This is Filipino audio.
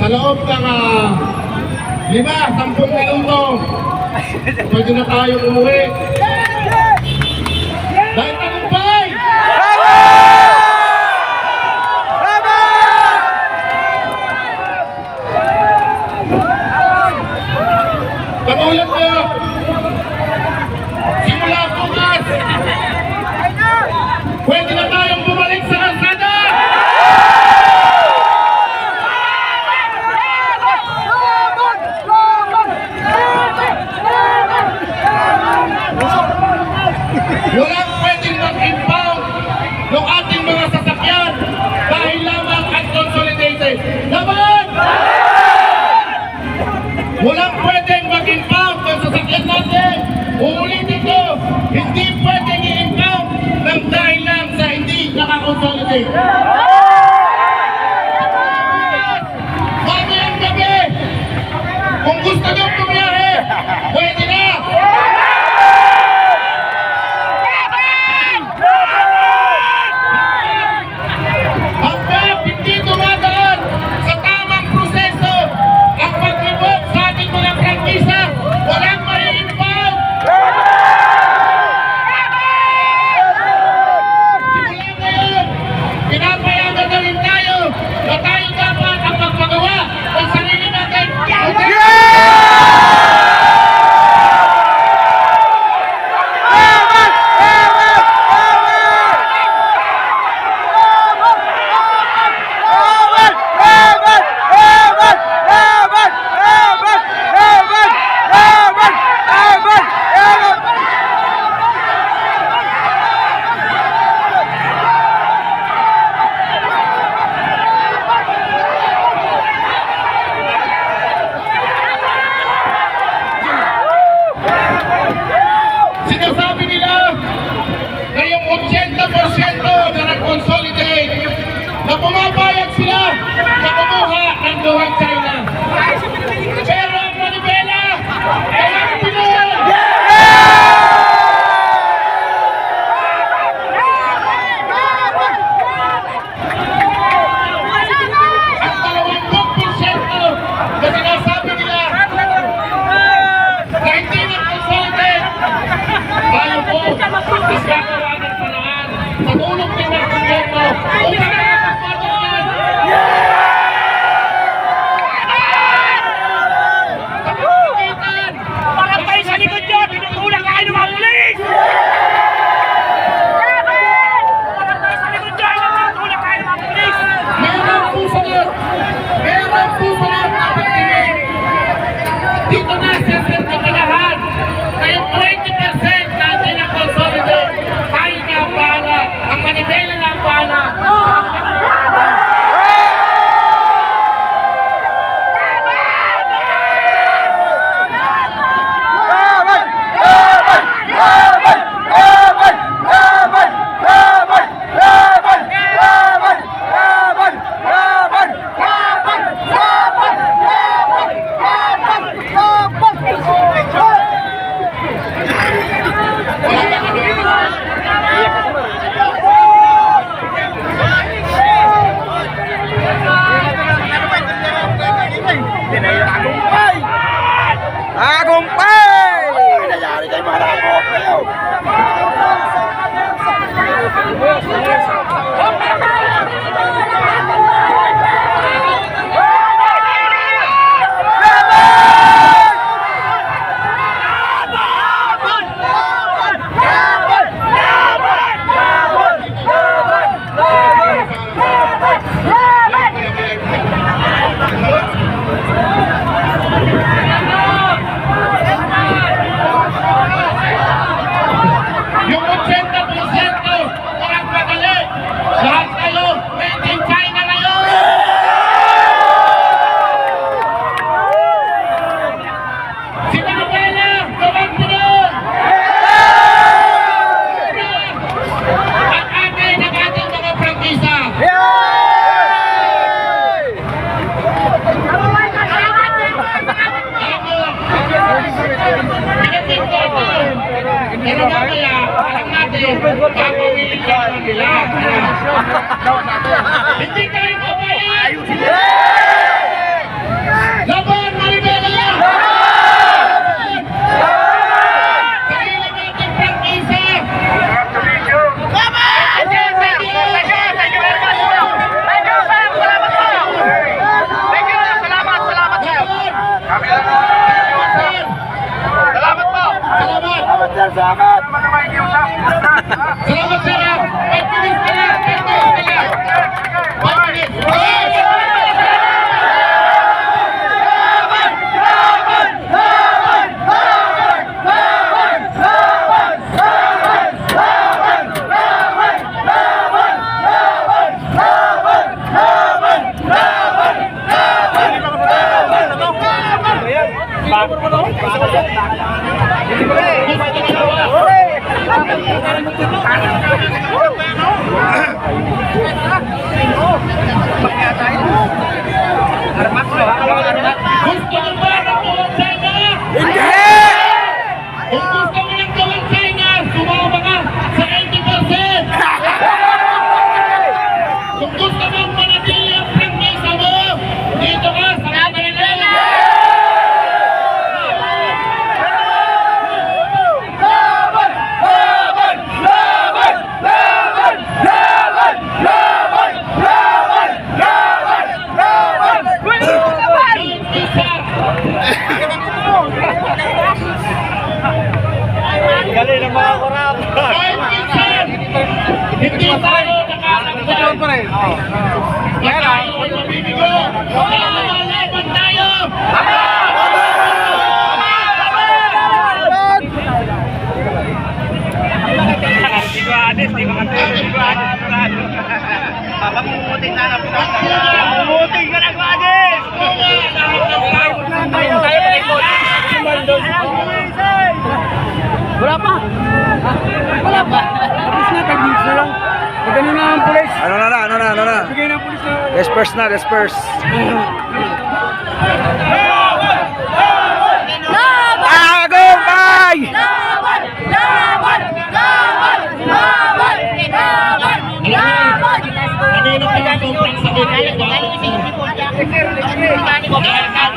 Sa loob ng 5-10 minuto, pwede na tayo umuwi. Dahil tagumpay! Kamulat mo! Simula bukas! Pwede na tayong bumalik sa kalsada! Walang pwedeng mag-impound ng ating mga sasakyan dahil lamang unconsolidated. Laban! Walang pwedeng mag-impound ng sasakyan natin. Uulitin ko, hindi pwedeng i-impound ng dahil lang sa hindi nakakonsolidate. Mamayang gabi, kung gusto nyo pumiyahe, pwede na! Sinasabi nila na yung 80% na nag-consolidate, na pumapayag sila na kumuha ng gawang China. Pero ang Manibela, walang Pinoy! Ang 20% na sinasabi nila na hindi nag-consolidate, tayo po, iskagawa ng paraan sa tulong din ng gobyerno upang nakakapagpatuloy. Sa pagkakitan, parang tayo sa likod nyo, tinutulak kayo ng mga pulis! Parang tayo sa likod nyo, tinutulak kayo ng mga pulis! Meron po sa lahat ng pagtingin. Dito na sa sertikalahan na yung 20% na hindi na-consolidate, tayo na ang bahala, ang Manibela na ang bahala. Gagawin lang nila. Hindi kayo papayan! Laban, Maribela! Sarili natin prangkisa! Salamat. Salamat, sir! 5 minutes na lang! 5 minutes na lang! 5 minutes! Gusto mo ba ng gawang China? Hindi! Kung gusto mo ng gawang China, sumama ka sa 80%! Kung gusto mong manatili ang prangkisa mo, dito ka sa Manila! Galing ng mga korap. Kahit minsan, hindi tayo nakakagdan. Kaya tayo ay mabibigo. Kaya lumalaban tayo! Mamumuting na lang. Mamumuting ka lang, Guadis! Wala pa. Wala pa. Tapos na, tag-news na lang. Pagano na ang pulis. Ano na? Bigay ng pulis na. Disperse na, disperse.